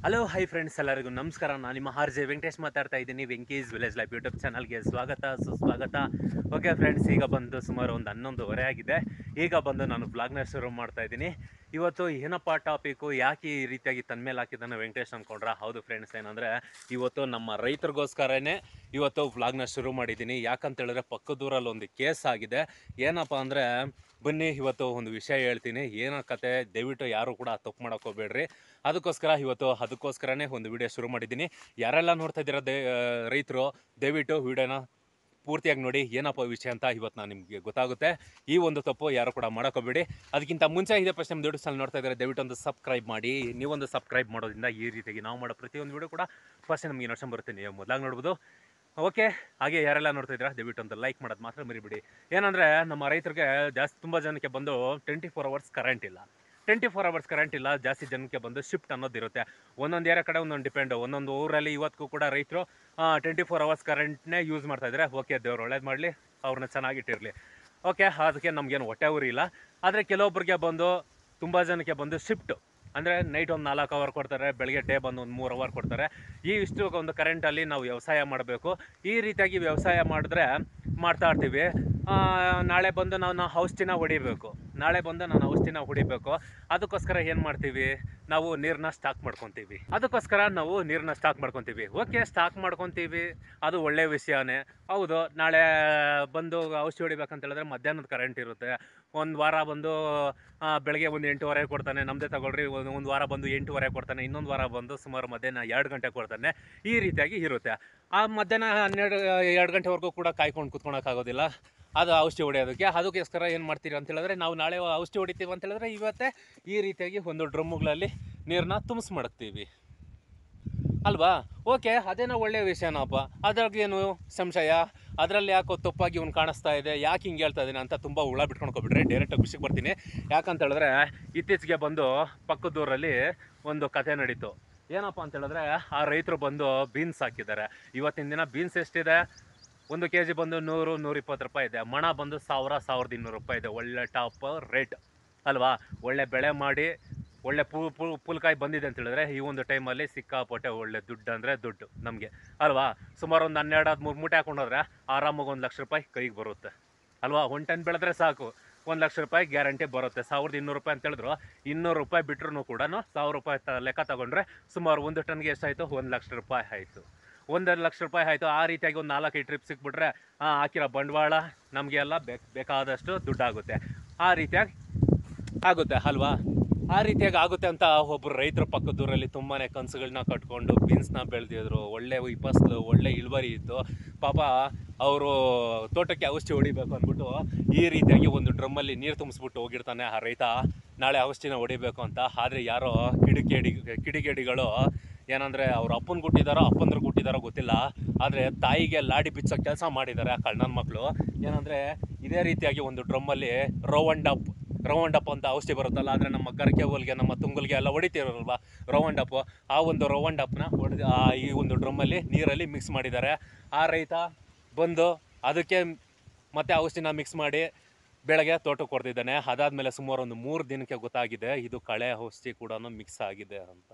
Hello hi friends, ಎಲ್ಲರಿಗೂ ನಮಸ್ಕಾರ. ನಾನು ನಿಮ್ಮ ಆರ್.ಜೆ. ವೆಂಕಟೇಶ್ ಮಾತಾಡ್ತಾ ಇದ್ದೀನಿ. ವೆಂಕೀಸ್ ವಿಲೇಜ್ ಲೈಫ್ ಯೂಟ್ಯೂಬ್ ಚಾನಲ್ಗೆ ಸ್ವಾಗತ ಸುಸ್ವಾಗತ. ಓಕೆ ಫ್ರೆಂಡ್ಸ್, ಈಗ ಬಂದು ಸುಮಾರು ಒಂದು 11:30 ಆಗಿದೆ. ಈಗ ಬಂದು ನಾನು ಬ್ಲಾಗ್ನ ಶುರು ಮಾಡ್ತಾ ಇದ್ದೀನಿ. ಇವತ್ತು ಏನಪ್ಪ ಟಾಪಿಕ್ಕು, ಯಾಕೆ ಈ ರೀತಿಯಾಗಿ ತನ್ಮೇಲೆ ಹಾಕಿದ್ದಾನೆ ವೆಂಕಟೇಶ್ ಅಂದ್ಕೊಂಡ್ರೆ? ಹೌದು ಫ್ರೆಂಡ್ಸ್, ಏನಂದರೆ ಇವತ್ತು ನಮ್ಮ ರೈತರಿಗೋಸ್ಕರನೇ ಇವತ್ತು ವ್ಲಾಗ್ನ ಶುರು ಮಾಡಿದ್ದೀನಿ. ಯಾಕಂತೇಳಿದ್ರೆ ಪಕ್ಕದೂರಲ್ಲಿ ಒಂದು ಕೇಸ್ ಆಗಿದೆ. ಏನಪ್ಪ ಅಂದರೆ, ಬನ್ನಿ ಇವತ್ತು ಒಂದು ವಿಷಯ ಹೇಳ್ತೀನಿ. ಏನೋ ಕತೆ, ದಯವಿಟ್ಟು ಯಾರು ಕೂಡ ತಪ್ಪು ಮಾಡೋಕೆ ಹೋಗ್ಬೇಡ್ರಿ. ಅದಕ್ಕೋಸ್ಕರನೇ ಒಂದು ವಿಡಿಯೋ ಶುರು ಮಾಡಿದ್ದೀನಿ. ಯಾರೆಲ್ಲ ನೋಡ್ತಾ ಇದ್ದೀರಾ ರೈತರು, ದಯವಿಟ್ಟು ವಿಡಿಯೋನ ಪೂರ್ತಿಯಾಗಿ ನೋಡಿ. ಏನಪ್ಪ ವಿಷಯ ಅಂತ ಇವತ್ತು ನಾನು ನಿಮಗೆ ಗೊತ್ತಾಗುತ್ತೆ. ಈ ಒಂದು ತಪ್ಪು ಯಾರು ಕೂಡ ಮಾಡೋಕೋಬೇಡಿ. ಅದಕ್ಕಿಂತ ಮುಂಚೆ ಇದೇ ಫಸ್ಟ್ ನಮ್ಮ ದೊಡ್ಡ ಚಾನಲ್ ನೋಡ್ತಾ ಇದ್ದಾರೆ, ದಯವಿಟ್ಟು ಒಂದು ಸಬ್ಸ್ಕ್ರೈಬ್ ಮಾಡಿ. ನೀವೊಂದು ಸಬ್ಸ್ಕ್ರೈಬ್ ಮಾಡೋದ್ರಿಂದ ಈ ರೀತಿಯಾಗಿ ನಾವು ಮಾಡೋ ಪ್ರತಿಯೊಂದು ವಿಡಿಯೋ ಕೂಡ ಫಸ್ಟ್ ನಮಗೆ ನೋಡ್ಕೊಂಡು ಬರುತ್ತೆ, ನೀವು ಮೊದಲಾಗಿ ನೋಡ್ಬೋದು. ಓಕೆ, ಹಾಗೆ ಯಾರೆಲ್ಲ ನೋಡ್ತಾ ಇದ್ದೀರಾ ದಯವಿಟ್ಟು ಒಂದು ಲೈಕ್ ಮಾಡೋದು ಮಾತ್ರ ಮರಿಬಿಡಿ. ಏನಂದರೆ, ನಮ್ಮ ರೈತರಿಗೆ ತುಂಬ ಜನಕ್ಕೆ ಬಂದು 24 hours ಕರೆಂಟ್ ಇಲ್ಲ. 24 hours ಕರೆಂಟ್ ಇಲ್ಲ. ಜಾಸ್ತಿ ಜನಕ್ಕೆ ಬಂದು ಶಿಫ್ಟ್ ಅನ್ನೋದಿರುತ್ತೆ. ಒಂದೊಂದು ಏರಿಯಾ ಕಡೆ ಒಂದೊಂದು ಡಿಪೆಂಡು. ಒಂದೊಂದು ಊರಲ್ಲಿ ಇವತ್ತಿಗೂ ಕೂಡ ರೈತರು 24 hours ಕರೆಂಟ್ನೇ ಯೂಸ್ ಮಾಡ್ತಾ ಇದ್ದಾರೆ. ಓಕೆ, ದೇವ್ರು ಒಳ್ಳೇದು ಮಾಡಲಿ, ಅವ್ರನ್ನ ಚೆನ್ನಾಗಿಟ್ಟಿರಲಿ. ಓಕೆ, ಅದಕ್ಕೆ ನಮಗೇನು ಹೊಟ್ಟೆ ಊರಿಲ್ಲ. ಆದರೆ ಕೆಲವೊಬ್ಬರಿಗೆ ಬಂದು, ತುಂಬ ಜನಕ್ಕೆ ಬಂದು ಶಿಫ್ಟು ಅಂದರೆ ನೈಟ್ ಒಂದು 4 hour ಕೊಡ್ತಾರೆ, ಬೆಳಗ್ಗೆ ಡೇ ಬಂದು ಒಂದು 3 hour ಕೊಡ್ತಾರೆ. ಇಷ್ಟು ಒಂದು ಕರೆಂಟಲ್ಲಿ ನಾವು ವ್ಯವಸಾಯ ಮಾಡಬೇಕು. ಈ ರೀತಿಯಾಗಿ ವ್ಯವಸಾಯ ಮಾಡಿದ್ರೆ ಮಾಡ್ತಾ ಇರ್ತೀವಿ. ನಾಳೆ ಬಂದು ನಾನು ಔಷಧಿನ ಹೊಡಿಬೇಕು. ಅದಕ್ಕೋಸ್ಕರ ಏನು ಮಾಡ್ತೀವಿ, ನಾವು ನೀರನ್ನ ಸ್ಟಾಕ್ ಮಾಡ್ಕೊತೀವಿ. ಓಕೆ, ಸ್ಟಾಕ್ ಮಾಡ್ಕೊತೀವಿ, ಅದು ಒಳ್ಳೆಯ ವಿಷಯನೇ. ಹೌದು, ನಾಳೆ ಬಂದು ಔಷಧಿ ಹೊಡಿಬೇಕಂತ ಹೇಳಿದ್ರೆ ಮಧ್ಯಾಹ್ನದ ಕರೆಂಟ್ ಇರುತ್ತೆ. ಒಂದು ವಾರ ಬಂದು ಬೆಳಗ್ಗೆ ಒಂದು 8:30 ಕೊಡ್ತಾನೆ. ನಮ್ಮದೇ ತಗೊಳ್ರಿ, ಒಂದು ವಾರ ಬಂದು 8:30 ಕೊಡ್ತಾನೆ. ಇನ್ನೊಂದು ವಾರ ಬಂದು ಸುಮಾರು ಮಧ್ಯಾಹ್ನ 2 ಗಂಟೆ ಕೊಡ್ತಾನೆ. ಈ ರೀತಿಯಾಗಿ ಇರುತ್ತೆ. ಆ ಮಧ್ಯಾಹ್ನ 2 ಗಂಟೆವರೆಗೂ ಕೂಡ ಕಾಯ್ಕೊಂಡು ಕುತ್ಕೊಳಕ್ಕಾಗೋದಿಲ್ಲ ಅದು ಔಷಧಿ ಹೊಡೆಯೋದಕ್ಕೆ. ಅದಕ್ಕೋಸ್ಕರ ಏನು ಮಾಡ್ತೀರಿ ಅಂತ ಹೇಳಿದ್ರೆ, ನಾವು ನಾಳೆ ಔಷಧಿ ಹೊಡಿತೀವಿ ಅಂತ ಹೇಳಿದ್ರೆ ಇವತ್ತೇ ಈ ರೀತಿಯಾಗಿ ಒಂದು ಡ್ರಮ್ಮುಗಳಲ್ಲಿ ನೀರನ್ನ ತುಂಬಿಸಿ ಮಡಗ್ತೀವಿ ಅಲ್ವಾ? ಓಕೆ, ಅದೇನೋ ಒಳ್ಳೆಯ ವಿಷಯನಪ್ಪ, ಅದ್ರಾಗೇನು ಸಂಶಯ? ಅದರಲ್ಲಿ ಯಾಕೋ ತಪ್ಪಾಗಿ ಇವ್ನು ಕಾಣಿಸ್ತಾ ಇದೆ, ಯಾಕೆ ಹಿಂಗೆ ಹೇಳ್ತಾ ಇದ್ದೀನಿ ಅಂತ ತುಂಬ ಹುಳ ಬಿಟ್ಕೊಂಡ್ಕೊಬಿಟ್ರೆ ಡೈರೆಕ್ಟಾಗಿ ವಿಷಯಕ್ಕೆ ಬರ್ತೀನಿ. ಯಾಕಂತ ಹೇಳಿದ್ರೆ, ಇತ್ತೀಚೆಗೆ ಬಂದು ಪಕ್ಕದೂರಲ್ಲಿ ಒಂದು ಕತೆ ನಡೀತು. ಏನಪ್ಪ ಅಂತ ಹೇಳಿದ್ರೆ, ಆ ರೈತರು ಬಂದು ಬೀನ್ಸ್ ಹಾಕಿದ್ದಾರೆ. ಇವತ್ತಿನ ದಿನ ಬೀನ್ಸ್ ಎಷ್ಟಿದೆ? 1 kg ಬಂದು 100-120 ರೂಪಾಯಿ ಇದೆ. ಮಣ ಬಂದು 1000-1200 ರೂಪಾಯಿ ಇದೆ. ಒಳ್ಳೆ ಟಾಪ್ ರೇಟ್ ಅಲ್ವಾ? ಒಳ್ಳೆ ಬೆಳೆ ಮಾಡಿ ಒಳ್ಳೆ ಪುಲ್ಕಾಯಿ ಬಂದಿದೆ ಅಂತ ಹೇಳಿದ್ರೆ ಈ ಒಂದು ಟೈಮಲ್ಲಿ ಸಿಕ್ಕಾಪಟ್ಟೆ ಒಳ್ಳೆ ದುಡ್ಡು ಅಂದರೆ ದುಡ್ಡು ನಮಗೆ ಅಲ್ವಾ? ಸುಮಾರು ಒಂದು 12-13 ಮೂಟೆ ಹಾಕೊಂಡೋದ್ರೆ ಆರಾಮಾಗಿ 1 ಲಕ್ಷ ರೂಪಾಯಿ ಕೈಗೆ ಬರುತ್ತೆ ಅಲ್ವಾ? 1 ಟನ್ ಬೆಳೆದ್ರೆ ಸಾಕು, 1 ಲಕ್ಷ ರೂಪಾಯಿ ಗ್ಯಾರಂಟಿ ಬರುತ್ತೆ. 1200 ರೂಪಾಯಿ ಅಂತ ಹೇಳಿದ್ರು, 200 ರೂಪಾಯಿ ಬಿಟ್ಟರು ಕೂಡ 1000 ರೂಪಾಯಿ ಲೆಕ್ಕ ತಗೊಂಡ್ರೆ ಸುಮಾರು 1 ಟನ್ಗೆ ಎಷ್ಟಾಯಿತು? 1 ಲಕ್ಷ ರೂಪಾಯಿ ಆಯಿತು. 1 ಲಕ್ಷ ರೂಪಾಯಿ ಆಯಿತು. ಆ ರೀತಿಯಾಗಿ ಒಂದು 4-5 ಟ್ರಿಪ್ ಸಿಕ್ಬಿಟ್ರೆ ಹಾಕಿರೋ ಬಂಡವಾಳ ನಮಗೆ ಎಲ್ಲ ಬೇಕಾದಷ್ಟು ದುಡ್ಡಾಗುತ್ತೆ. ಆ ರೀತಿಯಾಗಿ ಆಗುತ್ತೆ ಅಲ್ವಾ? ಆ ರೀತಿಯಾಗಿ ಆಗುತ್ತೆ ಅಂತ ಒಬ್ಬರು ರೈತರ ಪಕ್ಕದೂರಲ್ಲಿ ತುಂಬಾ ಕನಸುಗಳನ್ನ ಕಟ್ಕೊಂಡು ಬೀನ್ಸ್ನ ಬೆಳೆದಿದ್ರು. ಒಳ್ಳೆ ಫಸಲು, ಒಳ್ಳೆ ಇಳುವರಿ ಇತ್ತು. ಪಾಪ ಅವರು ತೋಟಕ್ಕೆ ಔಷಧಿ ಹೊಡಿಬೇಕು ಅಂದ್ಬಿಟ್ಟು ಈ ರೀತಿಯಾಗಿ ಒಂದು ಡ್ರಮ್ಮಲ್ಲಿ ನೀರು ತುಂಬಿಸ್ಬಿಟ್ಟು ಹೋಗಿರ್ತಾನೆ ಆ ರೈತ, ನಾಳೆ ಔಷಧಿನ ಹೊಡಿಬೇಕು ಅಂತ. ಆದರೆ ಯಾರೋ ಕಿಡಿಗೇಡಿಗಳು ಏನಂದರೆ, ಅವ್ರ ಅಪ್ಪನ ಕೊಟ್ಟಿದ್ದಾರೋ ಗೊತ್ತಿಲ್ಲ, ಆದರೆ ತಾಯಿಗೆ ಲಾಡಿ ಬಿಚ್ಚೋ ಕೆಲಸ ಮಾಡಿದ್ದಾರೆ ಆ ಕಳ್ಳನ ಮಕ್ಕಳು. ಏನಂದರೆ, ಇದೇ ರೀತಿಯಾಗಿ ಒಂದು ಡ್ರಮ್ಮಲ್ಲಿ ರೌಂಡಪ್ ಅಂತ ಔಷಧಿ ಬರುತ್ತಲ್ಲ, ಆದರೆ ನಮ್ಮ ಗರಿಕೆ ಹೋಲ್ಗೆ, ನಮ್ಮ ತುಂಗಲ್ಗೆ ಎಲ್ಲ ಹೊಡಿತೀರಲ್ವ ರೌಂಡಪ್ಪು, ಆ ಒಂದು ರೌಂಡಪ್ನ ಈ ಒಂದು ಡ್ರಮ್ಮಲ್ಲಿ ನೀರಲ್ಲಿ ಮಿಕ್ಸ್ ಮಾಡಿದ್ದಾರೆ. ಆ ರೈತ ಬಂದು ಅದಕ್ಕೆ ಮತ್ತೆ ಔಷಧಿನ ಮಿಕ್ಸ್ ಮಾಡಿ ಬೆಳಗ್ಗೆ ತೋಟಕ್ಕೆ ಕೊಡ್ತಿದ್ದಾನೆ. ಅದಾದಮೇಲೆ ಸುಮಾರು ಒಂದು 3 ದಿನಕ್ಕೆ ಗೊತ್ತಾಗಿದೆ ಇದು ಕಳೆ ಔಷಧಿ ಕೂಡ ಮಿಕ್ಸ್ ಆಗಿದೆ ಅಂತ.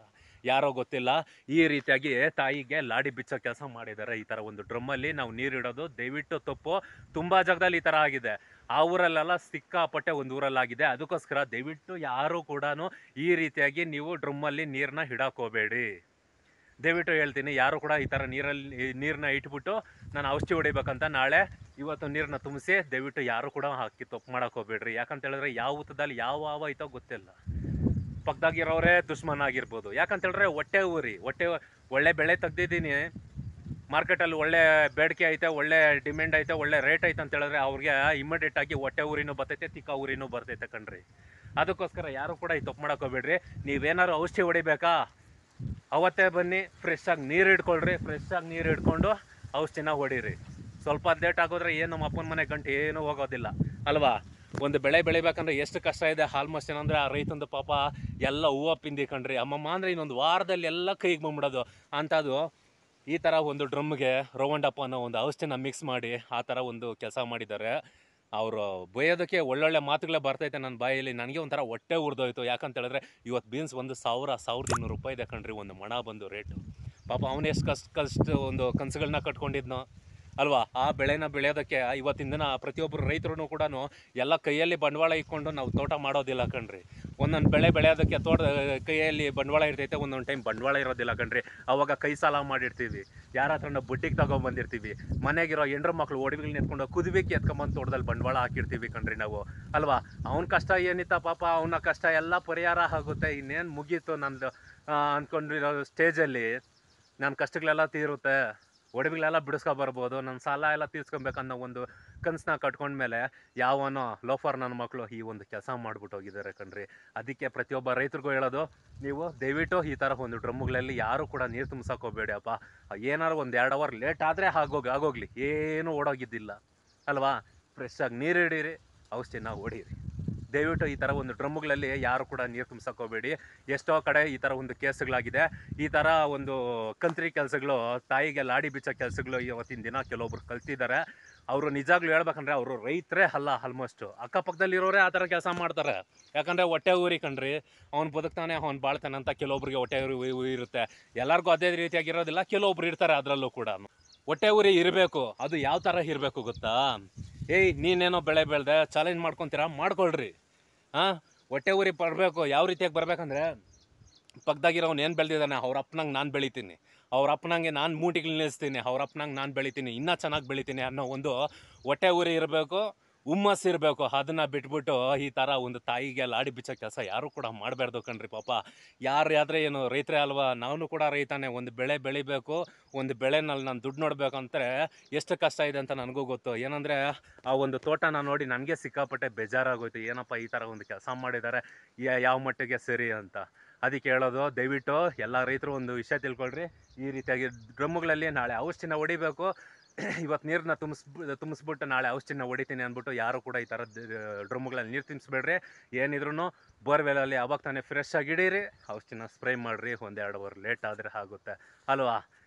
ಯಾರೋ ಗೊತ್ತಿಲ್ಲ ಈ ರೀತಿಯಾಗಿ ತಾಯಿಗೆ ಲಾಡಿ ಬಿಚ್ಚೋ ಕೆಲಸ ಮಾಡಿದ್ದಾರೆ. ಈ ಥರ ಒಂದು ಡ್ರಮ್ಮಲ್ಲಿ ನಾವು ನೀರಿಡೋದು ದಯವಿಟ್ಟು ತಪ್ಪು. ತುಂಬ ಜಾಗದಲ್ಲಿ ಈ ಥರ ಆಗಿದೆ. ಆ ಊರಲ್ಲೆಲ್ಲ ಸಿಕ್ಕಾಪಟ್ಟೆ ಒಂದು ಊರಲ್ಲಾಗಿದೆ. ಅದಕ್ಕೋಸ್ಕರ ದಯವಿಟ್ಟು ಯಾರೂ ಕೂಡ ಈ ರೀತಿಯಾಗಿ ನೀವು ಡ್ರಮ್ಮಲ್ಲಿ ನೀರನ್ನ ಇಡೋಕೋಬೇಡಿ. ದಯವಿಟ್ಟು ಹೇಳ್ತೀನಿ, ಯಾರು ಕೂಡ ಈ ಥರ ನೀರನ್ನ ಇಟ್ಬಿಟ್ಟು ನಾನು ಔಷಧಿ ಹೊಡಿಬೇಕಂತ ಇವತ್ತು ನೀರನ್ನ ತುಂಬಿಸಿ ದಯವಿಟ್ಟು ಯಾರು ಕೂಡ ಹಾಕಿ ತಪ್ಪು ಮಾಡೋಕೆ ಹೋಗ್ಬೇಡ್ರಿ. ಯಾಕಂತ ಹೇಳಿದ್ರೆ ಯಾವ ಊತದಲ್ಲಿ ಯಾವ ಐತೋ ಗೊತ್ತಿಲ್ಲ, ಪಕ್ಕದಾಗಿರೋರೇ ದುಶ್ಮನ ಆಗಿರ್ಬೋದು. ಯಾಕಂತ ಹೇಳಿದ್ರೆ ಹೊಟ್ಟೆ ಒಳ್ಳೆ ಬೆಳೆ ತೆಗ್ದಿದ್ದೀನಿ, ಮಾರ್ಕೆಟಲ್ಲಿ ಒಳ್ಳೆ ಬೇಡಿಕೆ ಐತೆ, ಒಳ್ಳೆ ಡಿಮ್ಯಾಂಡ್ ಐತೆ, ಒಳ್ಳೆ ರೇಟ್ ಐತೆ ಅಂತ ಹೇಳಿದ್ರೆ ಅವ್ರಿಗೆ ಇಮಿಡಿಯೇಟಾಗಿ ಹೊಟ್ಟೆ ಊರಿನೂ ಬರ್ತೈತೆ, ತಿಕ್ಕ ಊರಿನೂ ಬರ್ತೈತೆ ಕಣ್ರಿ. ಅದಕ್ಕೋಸ್ಕರ ಯಾರು ಕೂಡ ಈ ತಪ್ಪು ಮಾಡೋಕೆ ಹೋಗ್ಬೇಡ್ರಿ. ನೀವೇನಾದ್ರು ಔಷಧಿ ಹೊಡಿಬೇಕಾ, ಅವತ್ತೇ ಬನ್ನಿ, ಫ್ರೆಶ್ ಆಗಿ ನೀರು ಹಿಡ್ಕೊಂಡು ಔಷಧಿನ ಹೊಡೀರಿ. ಸ್ವಲ್ಪ ಲೇಟ್ ಆಗೋದ್ರೆ ಏನು ನಮ್ಮ ಅಪ್ಪನ ಮನೆ ಗಂಟು ಏನೂ ಹೋಗೋದಿಲ್ಲ ಅಲ್ವಾ? ಒಂದು ಬೆಳೆ ಬೆಳಿಬೇಕಂದ್ರೆ ಎಷ್ಟು ಕಷ್ಟ ಇದೆ. ಆಲ್ಮೋಸ್ಟ್ ಏನಂದರೆ ಆ ರೈತಂದು ಪಾಪ ಎಲ್ಲ ಹೂವು ಪಿಂದಿ ಕಣ್ರಿ. ಅಮ್ಮಮ್ಮ ಅಂದರೆ ಇನ್ನೊಂದು ವಾರದಲ್ಲಿ ಎಲ್ಲ ಕೈಗೆ ಬಂದ್ಬಿಡೋದು ಅಂಥದ್ದು. ಈ ಥರ ಒಂದು ಡ್ರಮ್ಗೆ ರೌಂಡಪ್ ಅನ್ನೋ ಒಂದು ಔಷಧಿನ ಮಿಕ್ಸ್ ಮಾಡಿ ಆ ಥರ ಒಂದು ಕೆಲಸ ಮಾಡಿದ್ದಾರೆ. ಅವರು ಬೈಯೋದಕ್ಕೆ ಒಳ್ಳೊಳ್ಳೆ ಮಾತುಗಳೇ ಬರ್ತೈತೆ ನನ್ನ ಬಾಯಲ್ಲಿ. ನನಗೆ ಒಂಥರ ಹೊಟ್ಟೆ ಉರಿದೋಯ್ತು. ಯಾಕಂತ ಹೇಳಿದ್ರೆ ಇವತ್ತು ಬೀನ್ಸ್ ಒಂದು 1200 ರೂಪಾಯಿ ಇದೆ ಕಣ್ರಿ ಒಂದು ಮಣ ಬಂದು ರೇಟು. ಪಾಪ ಅವನು ಎಷ್ಟು ಕಷ್ಟ ಒಂದು ಕನಸುಗಳನ್ನ ಕಟ್ಕೊಂಡಿದ್ನೋ ಅಲ್ವಾ. ಆ ಬೆಳೆನ ಬೆಳೆಯೋದಕ್ಕೆ ಇವತ್ತಿನ ದಿನ ಪ್ರತಿಯೊಬ್ಬರು ರೈತರು ಕೂಡ ಎಲ್ಲ ಕೈಯಲ್ಲಿ ಬಂಡವಾಳ ಇಟ್ಕೊಂಡು ನಾವು ತೋಟ ಮಾಡೋದಿಲ್ಲ ಕಣ್ರಿ. ಒಂದೊಂದು ಬೆಳೆ ಬೆಳೆಯೋದಕ್ಕೆ ಕೈಯಲ್ಲಿ ಬಂಡವಾಳ ಇರ್ತೈತೆ, ಒಂದೊಂದು ಟೈಮ್ ಬಂಡವಾಳ ಇರೋದಿಲ್ಲ ಕಣ್ರಿ. ಅವಾಗ ಕೈ ಸಾಲ ಮಾಡಿರ್ತೀವಿ, ಯಾರ ಹತ್ರ ಬಡ್ಡಿಗೆ ತಗೊಂಡ್ಬಂದಿರ್ತೀವಿ. ಮನೆಗಿರೋ ಹೆಂಡ್ರ ಮಕ್ಳು ಒಡವೆಗಳನ್ನ ಎತ್ಕೊಂಡು ಕುದುವೆಗೆ ಎತ್ಕೊಂಬಂದು ತೋಟದಲ್ಲಿ ಬಂಡವಾಳ ಹಾಕಿರ್ತೀವಿ ಕಣ್ರಿ ನಾವು ಅಲ್ವಾ. ಅವನ ಕಷ್ಟ ಏನಿತ್ತ ಪಾಪ, ಅವನ ಕಷ್ಟ ಎಲ್ಲ ಪರಿಹಾರ ಆಗುತ್ತೆ. ಇನ್ನೇನು ಮುಗೀತು ನಂದು ಅಂದ್ಕೊಂಡಿರೋ ಸ್ಟೇಜಲ್ಲಿ ನನ್ನ ಕಷ್ಟಗಳೆಲ್ಲ ತೀರುತ್ತೆ, ಒಡವೆಗಳೆಲ್ಲ ಬಿಡಿಸ್ಕೊಬರ್ಬೋದು, ನನ್ನ ಸಾಲ ಎಲ್ಲ ತೀರ್ಸ್ಕೊಬೇಕನ್ನೋ ಒಂದು ಕನಸನ್ನ ಕಟ್ಕೊಂಡ್ಮೇಲೆ ಯಾವನೋ ಲೋಫರ್ ನನ್ನ ಮಕ್ಕಳು ಈ ಒಂದು ಕೆಲಸ ಮಾಡ್ಬಿಟ್ಟು ಹೋಗಿದ್ದಾರೆ ಕಣ್ರಿ. ಅದಕ್ಕೆ ಪ್ರತಿಯೊಬ್ಬ ರೈತರಿಗೂ ಹೇಳೋದು, ನೀವು ದಯವಿಟ್ಟು ಈ ಥರ ಒಂದು ಡ್ರಮ್ಮುಗಳಲ್ಲಿ ಯಾರು ಕೂಡ ನೀರು ತುಂಬ್ಸಕ್ಕೆ ಹೋಗಬೇಡಿ ಅಪ್ಪ. ಏನಾದ್ರು ಒಂದು 2 ಅವರ್ ಲೇಟ್ ಆದರೆ ಆಗೋಗ್ಲಿ, ಏನೂ ಓಡೋಗಿದ್ದಿಲ್ಲ ಅಲ್ವಾ. ಫ್ರೆಶ್ ಆಗಿ ನೀರು ಹಿಡೀರಿ, ಔಷಧಿನ ಹೊಡೀರಿ. ದಯವಿಟ್ಟು ಈ ಥರ ಒಂದು ಡ್ರಮ್ಮುಗಳಲ್ಲಿ ಯಾರು ಕೂಡ ನೀರು ತುಂಬ್ಸಕ್ಕೆ ಹೋಗಬೇಡಿ. ಎಷ್ಟೋ ಕಡೆ ಈ ಥರ ಒಂದು ಕೇಸುಗಳಾಗಿದೆ. ಈ ಥರ ಒಂದು ಕಂತ್ರಿ ಕೆಲಸಗಳು, ತಾಯಿಗೆ ಲಾಡಿ ಬಿಚ್ಚೋ ಕೆಲಸಗಳು ಇವತ್ತಿನ ದಿನ ಕೆಲವೊಬ್ರು ಕಲ್ತಿದ್ದಾರೆ. ಅವರು ನಿಜಾಗ್ಲೂ ಹೇಳ್ಬೇಕಂದ್ರೆ ಅವರು ರೈತರೇ ಅಲ್ಲ ಆಲ್ಮೋಸ್ಟು. ಅಕ್ಕಪಕ್ಕದಲ್ಲಿರೋರೇ ಆ ಥರ ಕೆಲಸ ಮಾಡ್ತಾರೆ. ಯಾಕಂದರೆ ಹೊಟ್ಟೆ ಊರಿ ಕಣ್ರಿ, ಅವ್ನು ಬದುಕ್ತಾನೆ, ಅವ್ನು ಬಾಳ್ತಾನೆ ಅಂತ ಕೆಲವೊಬ್ರಿಗೆ ಹೊಟ್ಟೆ ಉರಿ ಇರುತ್ತೆ. ಎಲ್ಲರಿಗೂ ಅದೇ ರೀತಿಯಾಗಿರೋದಿಲ್ಲ, ಕೆಲವೊಬ್ರು ಇರ್ತಾರೆ ಅದರಲ್ಲೂ ಕೂಡ. ಹೊಟ್ಟೆ ಉರಿ ಇರಬೇಕು. ಅದು ಯಾವ ಥರ ಇರಬೇಕು ಗೊತ್ತಾ? ನೀನೇನೋ ಬೆಳೆ ಬೆಳೆದೆ ಚಾಲೆಂಜ್ ಮಾಡ್ಕೊತೀರಾ, ಮಾಡ್ಕೊಳ್ರಿ. ಹೊಟ್ಟೆ ಊರಿ ಬರಬೇಕು. ಯಾವ ರೀತಿಯಾಗಿ ಬರ್ಬೇಕಂದ್ರೆ, ಪಕ್ಕದಾಗಿರೋನು ಏನು ಬೆಳೆದಿದ್ದಾನೆ, ಅವ್ರ ಅಪ್ಪನಂಗೆ ನಾನು ಬೆಳಿತೀನಿ, ಅವ್ರ ಅಪ್ಪನಂಗೆ ನಾನು ಮೂಟಿಗಳು ನಿಲ್ಲಿಸ್ತೀನಿ, ಅವ್ರ ಅಪ್ಪನಂಗೆ ನಾನು ಬೆಳಿತೀನಿ, ಇನ್ನೂ ಚೆನ್ನಾಗಿ ಬೆಳಿತೀನಿ ಅನ್ನೋ ಒಂದು ಹೊಟ್ಟೆ ಊರಿ ಇರಬೇಕು, ಹುಮ್ಮಸ್ಸು ಇರಬೇಕು. ಅದನ್ನು ಬಿಟ್ಬಿಟ್ಟು ಈ ಥರ ಒಂದು ತಾಯಿಗೆ ಲಾಡಿ ಬಿಚ್ಚೋ ಕೆಲಸ ಯಾರೂ ಕೂಡ ಮಾಡಬಾರ್ದು ಕಣ್ರಿ. ಪಾಪ ಯಾರಾದರೆ ಏನು ರೈತರೇ ಅಲ್ವಾ, ನಾವು ಕೂಡ ರೈತಾನೆ. ಒಂದು ಬೆಳೆ ಬೆಳಿಬೇಕು, ಒಂದು ಬೆಳೆನಲ್ಲಿ ನಾನು ದುಡ್ಡು ನೋಡ್ಬೇಕಂದ್ರೆ ಎಷ್ಟು ಕಷ್ಟ ಇದೆ ಅಂತ ನನಗೂ ಗೊತ್ತು. ಏನಂದರೆ ಆ ಒಂದು ತೋಟನ ನೋಡಿ ನನಗೆ ಸಿಕ್ಕಾಪಟ್ಟೆ ಬೇಜಾರಾಗೋಯ್ತು. ಏನಪ್ಪ ಈ ಥರ ಒಂದು ಕೆಲಸ ಮಾಡಿದ್ದಾರೆ, ಯಾವ ಮಟ್ಟಿಗೆ ಸರಿ ಅಂತ. ಅದಕ್ಕೆ ಹೇಳೋದು, ದಯವಿಟ್ಟು ಎಲ್ಲ ರೈತರು ಒಂದು ವಿಷಯ ತಿಳ್ಕೊಳ್ರಿ. ಈ ರೀತಿಯಾಗಿ ಡ್ರಮ್ಮುಗಳಲ್ಲಿ ನಾಳೆ ಔಷಧಿನ ಹೊಡಿಬೇಕು. ಇವತ್ತು ನೀರನ್ನ ತುಂಬಿಸ್ಬಿಟ್ಟು ನಾಳೆ ಔಷಧಿನ ಹೊಡಿತೀನಿ ಅಂದ್ಬಿಟ್ಟು ಯಾರು ಕೂಡ ಈ ಥರ ಡ್ರಮ್ಮುಗಳಲ್ಲಿ ನೀರು ತುಂಬಿಸ್ಬೇಡ್ರಿ. ಏನಿದ್ರು ಬೋರ್ವೆಲಲ್ಲಿ ಅವಾಗ ತಾನೇ ಫ್ರೆಶ್ ಆಗಿ ಹಿಡೀರಿ, ಔಷಧಿನ ಸ್ಪ್ರೇ ಮಾಡಿರಿ. 1-2 ಅವರ್ ಲೇಟ್ ಆದರೆ ಆಗುತ್ತೆ ಅಲ್ವಾ.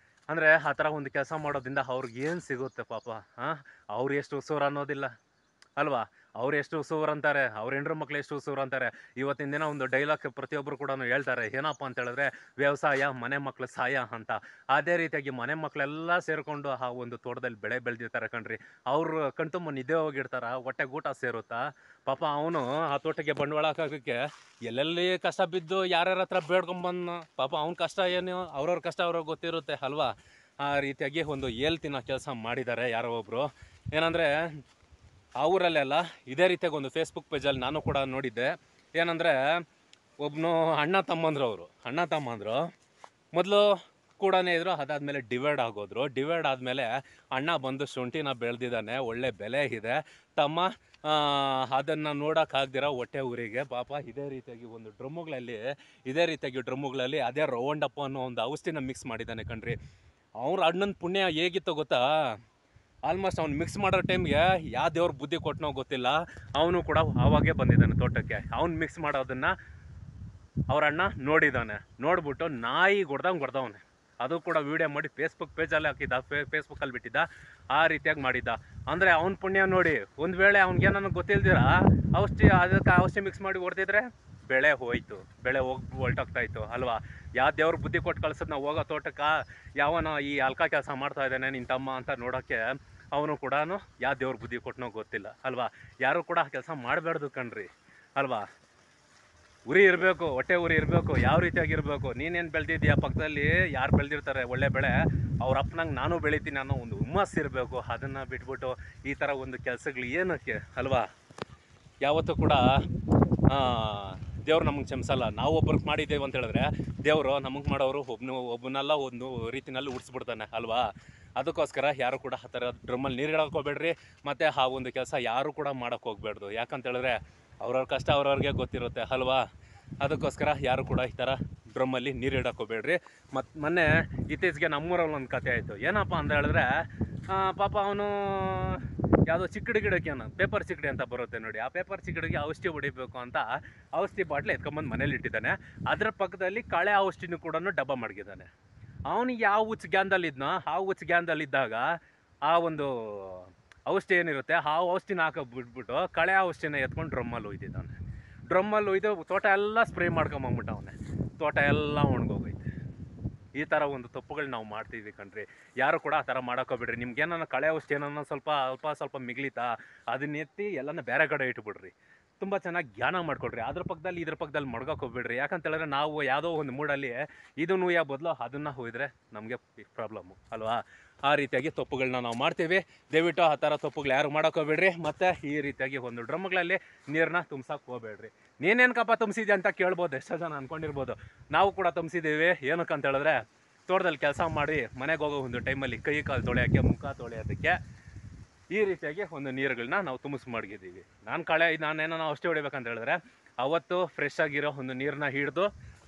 ಅಂದರೆ ಆ ಥರ ಒಂದು ಕೆಲಸ ಮಾಡೋದ್ರಿಂದ ಅವ್ರಿಗೆ ಏನು ಸಿಗುತ್ತೆ ಪಾಪ. ಅವ್ರು ಎಷ್ಟು ಉಸೂರು ಅನ್ನೋದಿಲ್ಲ ಅಲ್ವಾ. ಅವ್ರು ಎಷ್ಟು ಉಸೂರು ಅಂತಾರೆ, ಅವ್ರ ಹೆಂಡ್ರ ಮಕ್ಳು ಎಷ್ಟು ಉಸೂರು ಅಂತಾರೆ. ಇವತ್ತಿನ ದಿನ ಒಂದು ಡೈಲಾಗ್ ಪ್ರತಿಯೊಬ್ಬರು ಕೂಡ ಹೇಳ್ತಾರೆ, ಏನಪ್ಪ ಅಂತ ಹೇಳಿದ್ರೆ, ವ್ಯವಸಾಯ ಮನೆ ಮಕ್ಳು ಸಾಯ ಅಂತ. ಅದೇ ರೀತಿಯಾಗಿ ಮನೆ ಮಕ್ಕಳೆಲ್ಲ ಸೇರಿಕೊಂಡು ಆ ಒಂದು ತೋಟದಲ್ಲಿ ಬೆಳೆ ಬೆಳೆದಿರ್ತಾರೆ ಕಣ್ರಿ. ಅವ್ರು ಕಣ್ತುಂಬ ನಿದ್ದೆ ಹೋಗಿರ್ತಾರ, ಹೊಟ್ಟೆ ಊಟ ಸೇರುತ್ತಾ. ಪಾಪ ಅವನು ಆ ತೋಟಕ್ಕೆ ಬಂಡವಾಳ ಹಾಕೋಕ್ಕೆ ಎಲ್ಲೆಲ್ಲಿ ಕಷ್ಟ ಬಿದ್ದು ಯಾರ್ಯಾರ ಹತ್ರ ಬೇಡ್ಕೊಂಬಂದು, ಪಾಪ ಅವ್ನ ಕಷ್ಟ ಏನು, ಅವ್ರವ್ರ ಕಷ್ಟ ಅವ್ರಿಗೆ ಗೊತ್ತಿರುತ್ತೆ ಅಲ್ವಾ. ಆ ರೀತಿಯಾಗಿ ಒಂದು ಹೇಳ್ತಿನ ಕೆಲಸ ಮಾಡಿದ್ದಾರೆ ಯಾರೋ ಒಬ್ಬರು. ಏನಂದರೆ ಆ ಊರಲ್ಲೆಲ್ಲ ಇದೇ ರೀತಿಯಾಗಿ ಒಂದು ಫೇಸ್ಬುಕ್ ಪೇಜಲ್ಲಿ ನಾನು ಕೂಡ ನೋಡಿದ್ದೆ. ಏನಂದರೆ ಒಬ್ಬನು ಅಣ್ಣ ತಮ್ಮಂದರು ಮೊದಲು ಕೂಡನೇ ಇದ್ರು, ಅದಾದಮೇಲೆ ಡಿವೈಡ್ ಆಗೋದ್ರು. ಡಿವೈಡ್ ಆದಮೇಲೆ ಅಣ್ಣ ಬಂದು ಶುಂಠಿನ ಬೆಳೆದಿದ್ದಾನೆ, ಒಳ್ಳೆ ಬೆಲೆ ಇದೆ. ತಮ್ಮ ಅದನ್ನು ನೋಡೋಕ್ಕಾಗ್ದಿರೋ ಹೊಟ್ಟೆ ಊರಿಗೆ ಪಾಪ ಇದೇ ರೀತಿಯಾಗಿ ಒಂದು ಡ್ರಮ್ಮುಗಳಲ್ಲಿ ಅದೇ ರೌಂಡಪ್ಪ ಅನ್ನೋ ಒಂದು ಔಷಧಿನ ಮಿಕ್ಸ್ ಮಾಡಿದ್ದಾನೆ ಕಣ್ರಿ. ಅವ್ರ ಅಣ್ಣನ ಪುಣ್ಯ ಹೇಗಿತ್ತು ಗೊತ್ತಾ, ಆಲ್ಮೋಸ್ಟ್ ಅವ್ನು ಮಿಕ್ಸ್ ಮಾಡೋ ಟೈಮ್ಗೆ ಯಾವ ದೇವ್ರ ಬುದ್ಧಿ ಕೊಟ್ಟನೋ ಗೊತ್ತಿಲ್ಲ, ಅವನು ಕೂಡ ಆವಾಗೇ ಬಂದಿದ್ದಾನೆ ತೋಟಕ್ಕೆ. ಅವ್ನು ಮಿಕ್ಸ್ ಮಾಡೋದನ್ನು ಅವ್ರ ಅಣ್ಣ ನೋಡಿದ್ದಾನೆ. ನೋಡ್ಬಿಟ್ಟು ನಾಯಿ ಹೊಡೆದವನೆ. ಅದು ಕೂಡ ವೀಡಿಯೋ ಮಾಡಿ ಫೇಸ್ಬುಕ್ ಪೇಜಲ್ಲಿ ಹಾಕಿದ್ದ, ಫೇಸ್ಬುಕ್ಕಲ್ಲಿ ಬಿಟ್ಟಿದ್ದ. ಆ ರೀತಿಯಾಗಿ ಮಾಡಿದ್ದ. ಅಂದರೆ ಅವ್ನ ಪುಣ್ಯ ನೋಡಿ. ಒಂದು ವೇಳೆ ಅವ್ನಿಗೆ ನನಗೆ ಗೊತ್ತಿಲ್ದಿರ ಅದಕ್ಕೆ ಔಷಧಿ ಮಿಕ್ಸ್ ಮಾಡಿ ಹೊಡೆದಿದ್ರೆ ಬೆಳೆ ಹೊಲ್ಟೋಗ್ತಾಯಿತ್ತು ಅಲ್ವಾ. ಯಾವ ದೇವ್ರ ಬುದ್ಧಿ ಕೊಟ್ಟು ಕಳ್ಸೋದು, ನಾವು ಹೋಗೋ ತೋಟಕ್ಕೆ ಯಾವನೋ ಈ ಅಲ್ಕ ಕೆಲಸ ಮಾಡ್ತಾ ಇದ್ದಾನೆ ನಿನ್ನ ತಮ್ಮ ಅಂತ ನೋಡೋಕ್ಕೆ, ಅವನು ಕೂಡ ಯಾವ ದೇವ್ರ ಬುದ್ಧಿ ಕೊಟ್ಟನೋ ಗೊತ್ತಿಲ್ಲ ಅಲ್ವಾ. ಯಾರು ಕೂಡ ಆ ಕೆಲಸ ಮಾಡಬಾರ್ದು ಕಣ್ರಿ ಅಲ್ವಾ. ಉರಿ ಇರಬೇಕು, ಹೊಟ್ಟೆ ಉರಿ ಇರಬೇಕು. ಯಾವ ರೀತಿಯಾಗಿರಬೇಕು, ನೀನೇನು ಬೆಳೆದಿದ್ದೀಯಾ, ಪಕ್ಕದಲ್ಲಿ ಯಾರು ಬೆಳೆದಿರ್ತಾರೆ ಒಳ್ಳೆ ಬೆಳೆ, ಅವ್ರ ಅಪ್ಪನಂಗೆ ನಾನು ಬೆಳಿತೀನಿ ಅನ್ನೋ ಒಂದು ಹುಮ್ಮಸ್ಸು ಇರಬೇಕು. ಅದನ್ನು ಬಿಟ್ಬಿಟ್ಟು ಈ ಥರ ಒಂದು ಕೆಲಸಗಳು ಏನಕ್ಕೆ ಅಲ್ವಾ. ಯಾವತ್ತೂ ಕೂಡ ದೇವ್ರು ನಮಗೆ ಕ್ಷಮಿಸಲ್ಲ. ನಾವು ಒಬ್ರಿಗೆ ಮಾಡಿದ್ದೇವೆ ಅಂತ ಹೇಳಿದ್ರೆ ದೇವರು ನಮಗೆ ಮಾಡೋರು ಒಬ್ಬನೆಲ್ಲ ಒಂದು ರೀತಿನಲ್ಲಿ ಉಡ್ಸ್ಬಿಡ್ತಾನೆ ಅಲ್ವಾ. ಅದಕ್ಕೋಸ್ಕರ ಯಾರು ಕೂಡ ಆ ಥರ ಡ್ರಮ್ಮಲ್ಲಿ ನೀರು ಇಡೋಕೆ ಹೋಗ್ಬೇಡ್ರಿ. ಮತ್ತು ಆ ಒಂದು ಕೆಲಸ ಯಾರು ಕೂಡ ಮಾಡೋಕ್ಕೆ ಹೋಗ್ಬೇಡ್ದು. ಯಾಕಂತ ಹೇಳಿದ್ರೆ ಅವ್ರವ್ರ ಕಷ್ಟ ಅವ್ರವ್ರಿಗೆ ಗೊತ್ತಿರುತ್ತೆ ಅಲ್ವಾ. ಅದಕ್ಕೋಸ್ಕರ ಯಾರು ಕೂಡ ಈ ಥರ ಡ್ರಮ್ಮಲ್ಲಿ ನೀರು ಇಡೋಕೆ ಹೋಗ್ಬೇಡ್ರಿ. ಮತ್ತು ಮೊನ್ನೆ ಇತ್ತೀಚೆಗೆ ನಮ್ಮೂರಲ್ಲಿ ಒಂದು ಕಥೆ ಆಯಿತು. ಏನಪ್ಪ ಅಂತ ಹೇಳಿದ್ರೆ, ಪಾಪ ಅವನು ಯಾವುದೋ ಚಿಕ್ಕಡಿ ಗಿಡಕ್ಕೆ ಪೇಪರ್ ಚಿಕ್ಕಡಿ ಅಂತ ಬರುತ್ತೆ ನೋಡಿ, ಆ ಪೇಪರ್ ಚಿಕ್ಕಡಿಗೆ ಔಷಧಿ ಹೊಡಿಬೇಕು ಅಂತ ಔಷಧಿ ಬಾಟ್ಲಿ ಎತ್ಕೊಂಬಂದು ಮನೇಲಿ ಇಟ್ಟಿದ್ದಾನೆ. ಅದರ ಪಕ್ಕದಲ್ಲಿ ಕಳೆ ಔಷಧಿನೂ ಕೂಡ ಡಬ್ಬ ಮಡಗಿದ್ದಾನೆ. ಅವನಿಗೆ ಯಾವ ಹುಚ್ಚ ಗ್ಯಾನ್ದಲ್ಲಿದ್ನೋ, ಆ ಹುಚ್ಚ ಗ್ಯಾನ್ದಲ್ಲಿದ್ದಾಗ ಆ ಒಂದು ಔಷಧಿ ಏನಿರುತ್ತೆ ಆ ಔಷಧಿನ ಬಿಟ್ಬಿಟ್ಟು ಕಳೆ ಔಷಧಿನ ಎತ್ಕೊಂಡು ಡ್ರಮ್ಮಲ್ಲಿ ಒಯ್ದಿದ್ದಾನೆ. ಡ್ರಮ್ಮಲ್ಲಿ ಒಯ್ದು ತೋಟ ಎಲ್ಲ ಸ್ಪ್ರೇ ಮಾಡ್ಕೊಂಬಂದ್ಬಿಟ್ಟವನೆ. ತೋಟ ಎಲ್ಲ ಒಣಗೋಗೈತೆ. ಈ ಥರ ಒಂದು ತಪ್ಪುಗಳು ನಾವು ಮಾಡ್ತಿದ್ವಿ ಕಣ್ರಿ. ಯಾರು ಕೂಡ ಆ ಥರ ಮಾಡೋಕ್ಕೋಗ್ಬಿಡ್ರಿ. ನಿಮ್ಗೇನ ಕಳೆ ಔಷಧಿ ಏನನ್ನ ಸ್ವಲ್ಪ ಮಿಗ್ಲಿತಾ ಅದನ್ನ ಎತ್ತಿ ಎಲ್ಲನ ಬೇರೆ ಕಡೆ ಇಟ್ಬಿಡ್ರಿ. ತುಂಬ ಚೆನ್ನಾಗಿ ಜ್ಞಾನ ಮಾಡ್ಕೊಳ್ರಿ. ಅದ್ರ ಪಕ್ಕದಲ್ಲಿ ಇದ್ರ ಪಕ್ಕದಲ್ಲಿ ಮಡ್ಗೋಕೆ ಹೋಗ್ಬಿಡ್ರಿ. ಯಾಕಂತೇಳಿದ್ರೆ ನಾವು ಯಾವುದೋ ಒಂದು ಮೂಡಲ್ಲಿ ಇದನ್ನು ಹುಯ್ಯೋ ಬದಲು ಅದನ್ನು ಹುಯ್ದ್ರೆ ನಮಗೆ ಪ್ರಾಬ್ಲಮ್ಮು ಅಲ್ವಾ. ಆ ರೀತಿಯಾಗಿ ತಪ್ಪುಗಳನ್ನ ನಾವು ಮಾಡ್ತೀವಿ. ದಯವಿಟ್ಟು ಆ ಥರ ತಪ್ಪುಗಳು ಯಾರು ಮಾಡೋಕೆ ಹೋಗ್ಬೇಡ್ರಿ. ಮತ್ತು ಈ ರೀತಿಯಾಗಿ ಒಂದು ಡ್ರಮ್ಗಳಲ್ಲಿ ನೀರನ್ನ ತುಂಬ್ಸೋಕೆ ಹೋಗ್ಬೇಡ್ರಿ. ನೀನೇನು ಕಪ್ಪ ತುಂಬಿಸಿದ್ಯಾ ಅಂತ ಕೇಳ್ಬೋದು, ಎಷ್ಟೋ ಜನ ಅಂದ್ಕೊಂಡಿರ್ಬೋದು. ನಾವು ಕೂಡ ತುಂಬಿಸಿದ್ದೀವಿ. ಏನಕ್ಕೆ ಅಂತ ಹೇಳಿದ್ರೆ ತೋಟದಲ್ಲಿ ಕೆಲಸ ಮಾಡಿ ಮನೆಗೆ ಹೋಗೋ ಒಂದು ಟೈಮಲ್ಲಿ ಕೈ ಕಾಲು ತೊಳೆಯೋಕ್ಕೆ, ಮುಖ ತೊಳೆಯೋದಕ್ಕೆ ಈ ರೀತಿಯಾಗಿ ಒಂದು ನೀರುಗಳನ್ನ ನಾವು ತುಂಬಿಸಿ ನಾನೇನೋ ಔಷಧಿ ಹೊಡಿಬೇಕಂತ ಹೇಳಿದ್ರೆ ಅವತ್ತು ಫ್ರೆಶ್ ಆಗಿರೋ ಒಂದು ನೀರನ್ನ ಹಿಡಿದು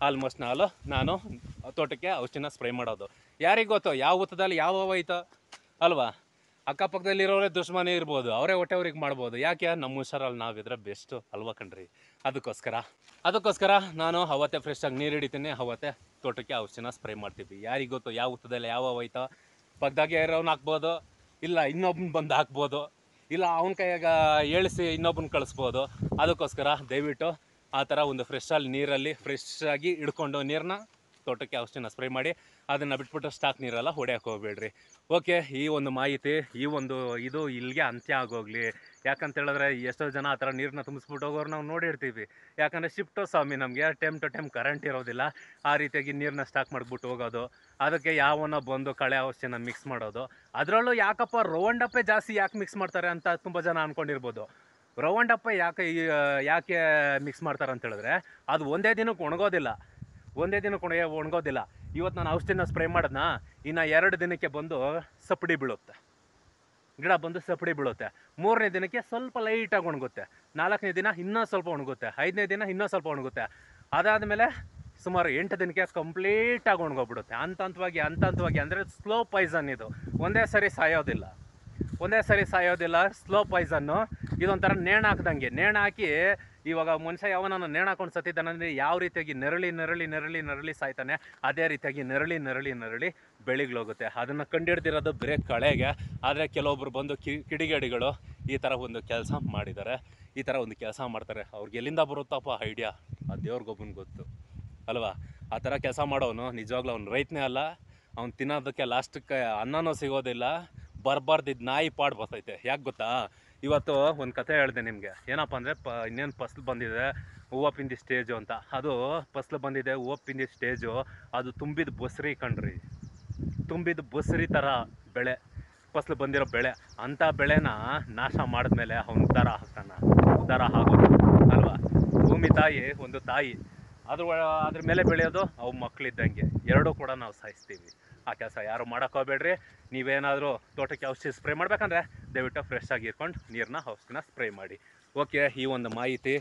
ಆಲ್ಮೋಸ್ಟ್ ನಾನು ತೋಟಕ್ಕೆ ಔಷಧಿನ ಸ್ಪ್ರೇ ಮಾಡೋದು. ಯಾರಿಗೆ ಗೊತ್ತು ಯಾವ ಹುತ್ತದಲ್ಲಿ ಯಾವ ಐತೋ ಅಲ್ವಾ. ಅಕ್ಕಪಕ್ಕದಲ್ಲಿರೋರೇ ದುಶ್ಮನೆ ಇರ್ಬೋದು, ಅವರೇ ಹೊಟ್ಟೆವ್ರಿಗೆ ಮಾಡ್ಬೋದು. ಯಾಕೆ ನಮ್ಮ ಹುಷಾರಲ್ಲಿ ನಾವಿದ್ರೆ ಬೆಸ್ಟು ಅಲ್ವಾ ಕಣ್ರಿ. ಅದಕ್ಕೋಸ್ಕರ ನಾನು ಅವತ್ತೇ ಫ್ರೆಶ್ ಆಗಿ ನೀರು ಹಿಡಿತೀನಿ, ಅವತ್ತೇ ತೋಟಕ್ಕೆ ಔಷಧಿನ ಸ್ಪ್ರೇ ಮಾಡ್ತೀವಿ. ಯಾರಿಗೆ ಗೊತ್ತು ಯಾವ ಹುತ್ತದಲ್ಲಿ ಯಾವ ಐತೋ. ಪಕ್ಕದಾಗೆ ಇರೋನು ಹಾಕ್ಬೋದು, ಇಲ್ಲ ಇನ್ನೊಬ್ಬನ ಬಂದು ಹಾಕ್ಬೋದು, ಇಲ್ಲ ಅವನ ಕೈಯಾಗ ಏಳಿಸಿ ಇನ್ನೊಬ್ಬನ ಕಳಿಸ್ಬೋದು. ಅದಕ್ಕೋಸ್ಕರ ದಯವಿಟ್ಟು ಆ ಥರ ಒಂದು ನೀರಲ್ಲಿ ಫ್ರೆಶ್ ಆಗಿ ಹಿಡ್ಕೊಂಡು ನೀರನ್ನ ತೋಟಕ್ಕೆ ಔಷಧಿನ ಸ್ಪ್ರೇ ಮಾಡಿ ಅದನ್ನು ಬಿಟ್ಬಿಟ್ಟು ಸ್ಟಾಕ್ ನೀರೆಲ್ಲ ಹೊಡೆಯೋಕೆ ಹೋಗ್ಬೇಡ್ರಿ. ಓಕೆ, ಈ ಒಂದು ಮಾಹಿತಿ ಇದು ಇಲ್ಲಿಗೆ ಅಂತ್ಯ ಆಗೋಗಲಿ. ಯಾಕಂತ ಹೇಳಿದ್ರೆ ಎಷ್ಟೋ ಜನ ಆ ಥರ ನೀರನ್ನ ತುಂಬಿಸ್ಬಿಟ್ಟು ಹೋಗೋರು ನಾವು ನೋಡಿರ್ತೀವಿ. ಯಾಕಂದರೆ ಶಿಫ್ಟು ಸ್ವಾಮಿ, ನಮಗೆ ಟೈಮ್ ಟು ಟೈಮ್ ಕರೆಂಟ್ ಇರೋದಿಲ್ಲ. ಆ ರೀತಿಯಾಗಿ ನೀರನ್ನ ಸ್ಟಾಕ್ ಮಾಡಿಬಿಟ್ಟು ಹೋಗೋದು, ಅದಕ್ಕೆ ಯಾವನ್ನ ಬಂದು ಕಳೆ ಔಷಧಿನ ಮಿಕ್ಸ್ ಮಾಡೋದು. ಅದರಲ್ಲೂ ಯಾಕಪ್ಪ ರೌಂಡಪ್ಪೇ ಜಾಸ್ತಿ ಯಾಕೆ ಮಿಕ್ಸ್ ಮಾಡ್ತಾರೆ ಅಂತ ತುಂಬ ಜನ ಅಂದ್ಕೊಂಡಿರ್ಬೋದು. ರೌಂಡಪ್ಪ ಯಾಕೆ ಮಿಕ್ಸ್ ಮಾಡ್ತಾರೆ ಅಂತ ಹೇಳಿದ್ರೆ ಅದು ಒಂದೇ ದಿನಕ್ಕೆ ಒಣಗೋದಿಲ್ಲ. ಇವತ್ತು ನಾನು ಔಷಧಿನ ಸ್ಪ್ರೇ ಮಾಡಿದ್ನ, ಇನ್ನು 2 ದಿನಕ್ಕೆ ಬಂದು ಸಪಡಿ ಬೀಳುತ್ತೆ, ಗಿಡ ಬಂದು ಸಪಡಿ ಬೀಳುತ್ತೆ. 3ನೇ ದಿನಕ್ಕೆ ಸ್ವಲ್ಪ ಲೈಟಾಗಿ ಒಣಗುತ್ತೆ, 4ನೇ ದಿನ ಇನ್ನೂ ಸ್ವಲ್ಪ ಒಣಗುತ್ತೆ, 5ನೇ ದಿನ ಇನ್ನೂ ಸ್ವಲ್ಪ ಒಣಗುತ್ತೆ. ಅದಾದಮೇಲೆ ಸುಮಾರು 8 ದಿನಕ್ಕೆ ಕಂಪ್ಲೀಟಾಗಿ ಒಣಗೋಗ್ಬಿಡುತ್ತೆ. ಹಂತವಾಗಿ ಅಂದರೆ ಸ್ಲೋ ಪಾಯ್ಸನ್. ಇದು ಒಂದೇ ಸರಿ ಸಾಯೋದಿಲ್ಲ, ಸ್ಲೋ ಪಾಯ್ಸನ್ನು. ಇದೊಂಥರ ನೇಣು ಹಾಕಿ ಇವಾಗ ಮನುಷ್ಯ ಯಾವನ ನೇಣು ಹಾಕೊಂಡು ಸತ್ತಿದ್ದಾನಂದರೆ ಯಾವ ರೀತಿಯಾಗಿ ನೆರಳಿ ಸಾಯ್ತಾನೆ, ಅದೇ ರೀತಿಯಾಗಿ ನೆರಳಿ ಬೆಳಿಗ್ಳೋಗುತ್ತೆ. ಅದನ್ನು ಕಂಡಿಡ್ದಿರೋದು ಬರೀ ಕಳೆಗೆ. ಆದರೆ ಕೆಲವೊಬ್ರು ಬಂದು ಕಿಡಿಗೇಡಿಗಳು ಈ ಥರ ಒಂದು ಕೆಲಸ ಮಾಡಿದ್ದಾರೆ, ಈ ಥರ ಒಂದು ಕೆಲಸ ಮಾಡ್ತಾರೆ. ಅವ್ರಿಗೆ ಎಲ್ಲಿಂದ ಬರುತ್ತಪ್ಪ ಐಡಿಯಾ, ಆ ದೇವ್ರಿಗೊಬ್ಬನ ಗೊತ್ತು ಅಲ್ವಾ. ಆ ಥರ ಕೆಲಸ ಮಾಡೋನು ನಿಜವಾಗ್ಲೂ ಅವ್ನು ರೈತನೇ ಅಲ್ಲ. ಅವ್ನು ತಿನ್ನೋದಕ್ಕೆ ಲಾಸ್ಟಕ್ಕೆ ಅನ್ನನೂ ಸಿಗೋದಿಲ್ಲ, ಬರ್ಬಾರ್ದಿದ್ದು ನಾಯಿ ಪಾಡು ಬರ್ತೈತೆ. ಯಾಕೆ ಗೊತ್ತಾ, ಇವತ್ತು ಒಂದು ಕತೆ ಹೇಳಿದೆ ನಿಮಗೆ. ಏನಪ್ಪ ಅಂದರೆ ಇನ್ನೇನು ಫಸಲು ಬಂದಿದೆ, ಹೂವು ಪಿಂದಿ ಸ್ಟೇಜು ಅಂತ. ಅದು ಫಸಲು ಬಂದಿದೆ, ಹೂವು ಪಿಂದಿ ಸ್ಟೇಜು. ಅದು ತುಂಬಿದ ಬಸ್ರಿ ಕಣ್ರಿ, ತುಂಬಿದ ಬಸ್ರಿ ಥರ ಬೆಳೆ, ಫಸಲು ಬಂದಿರೋ ಬೆಳೆ. ಅಂಥ ಬೆಳೆನ ನಾಶ ಮಾಡಿದ್ಮೇಲೆ ಅವ್ನು ಉದ್ಧಾರ ಆಗೋದು ಅಲ್ವಾ. ಭೂಮಿ ತಾಯಿ ಒಂದು ತಾಯಿ, ಅದ್ರ ಮೇಲೆ ಬೆಳೆಯೋದು ಅವು ಮಕ್ಕಳಿದ್ದಂಗೆ. ಎರಡೂ ಕೂಡ ನಾವು ಸಾಯಿಸ್ತೀವಿ. ಆ ಕೆಲಸ ಯಾರು ಮಾಡೋಕ್ಕೋಗ್ಬೇಡ್ರಿ. ನೀವೇನಾದರೂ ತೋಟಕ್ಕೆ ಔಷಧಿ ಸ್ಪ್ರೇ ಮಾಡ್ಬೇಕಂದ್ರೆ ದಯವಿಟ್ಟು ಫ್ರೆಶ್ ಆಗಿ ಇಟ್ಕೊಂಡು ಔಷಧಿನ ಸ್ಪ್ರೇ ಮಾಡಿ. ಓಕೆ, ಈ ಒಂದು ಮಾಹಿತಿ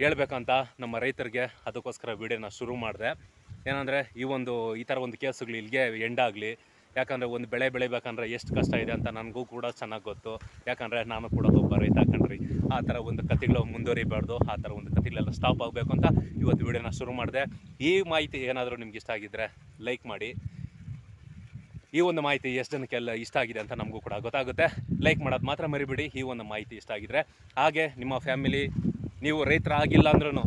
ಹೇಳ್ಬೇಕಂತ ನಮ್ಮ ರೈತರಿಗೆ, ಅದಕ್ಕೋಸ್ಕರ ವಿಡಿಯೋನ ಶುರು ಮಾಡಿದೆ. ಏನಂದರೆ ಈ ಥರ ಒಂದು ಕೇಸುಗಳು ಇಲ್ಲಿಗೆ ಎಂಡಾಗಲಿ. ಯಾಕಂದರೆ ಒಂದು ಬೆಳೆ ಬೆಳಿಬೇಕಂದ್ರೆ ಎಷ್ಟು ಕಷ್ಟ ಇದೆ ಅಂತ ನನಗೂ ಕೂಡ ಚೆನ್ನಾಗಿ ಗೊತ್ತು. ಯಾಕಂದರೆ ನಾನು ಕೂಡ ಒಬ್ಬ ರೈತ ಕಣ್ರಿ. ಆ ಥರ ಒಂದು ಕಥೆಗಳು ಮುಂದುವರಿಬಾರ್ದು, ಆ ಥರ ಒಂದು ಕಥೆಗಳೆಲ್ಲ ಸ್ಟಾಪ್ ಆಗಬೇಕು ಅಂತ ಇವತ್ತು ವಿಡಿಯೋನ ಶುರು ಮಾಡಿದೆ. ಈ ಮಾಹಿತಿ ಏನಾದರೂ ನಿಮ್ಗೆ ಇಷ್ಟ ಆಗಿದ್ದರೆ ಲೈಕ್ ಮಾಡಿ. ಈ ಒಂದು ಮಾಹಿತಿ ಎಷ್ಟು ಜನಕ್ಕೆಲ್ಲ ಇಷ್ಟ ಆಗಿದೆ ಅಂತ ನಮಗೂ ಕೂಡ ಗೊತ್ತಾಗುತ್ತೆ. ಲೈಕ್ ಮಾಡೋದು ಮಾತ್ರ ಮರಿಬೇಡಿ ಈ ಒಂದು ಮಾಹಿತಿ ಇಷ್ಟ ಆಗಿದ್ರೆ. ಹಾಗೆ ನಿಮ್ಮ ಫ್ಯಾಮಿಲಿ, ನೀವು ರೈತರಾಗಿಲ್ಲ ಅಂದ್ರೂ,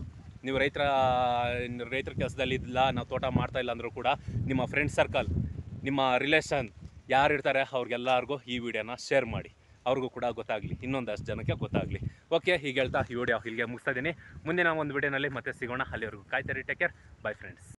ನೀವು ರೈತರ ಕೆಲಸದಲ್ಲಿ ಇಲ್ಲ, ನಾವು ತೋಟ ಮಾಡ್ತಾಯಿಲ್ಲ ಅಂದರೂ ಕೂಡ ನಿಮ್ಮ ಫ್ರೆಂಡ್ ಸರ್ಕಲ್, ನಿಮ್ಮ ರಿಲೇಷನ್ ಯಾರು ಇರ್ತಾರೆ ಅವ್ರಿಗೆಲ್ಲರಿಗೂ ಈ ವಿಡಿಯೋನ ಶೇರ್ ಮಾಡಿ. ಅವ್ರಿಗೂ ಕೂಡ ಗೊತ್ತಾಗಲಿ, ಇನ್ನೊಂದಷ್ಟು ಜನಕ್ಕೆ ಗೊತ್ತಾಗಲಿ. ಓಕೆ, ಹೀಗೆ ಹೇಳ್ತಾ ಈ ವಿಡಿಯೋ ಇಲ್ಲಿಗೆ ಮುಗಿಸ್ತಾ ಇದ್ದೀನಿ. ಮುಂದಿನ ಒಂದು ವಿಡಿಯೋನಲ್ಲಿ ಮತ್ತೆ ಸಿಗೋಣ. ಅಲ್ಲಿವರೆಗೂ ಕಾಯ್ತಾರಿ. Take care. Bye friends.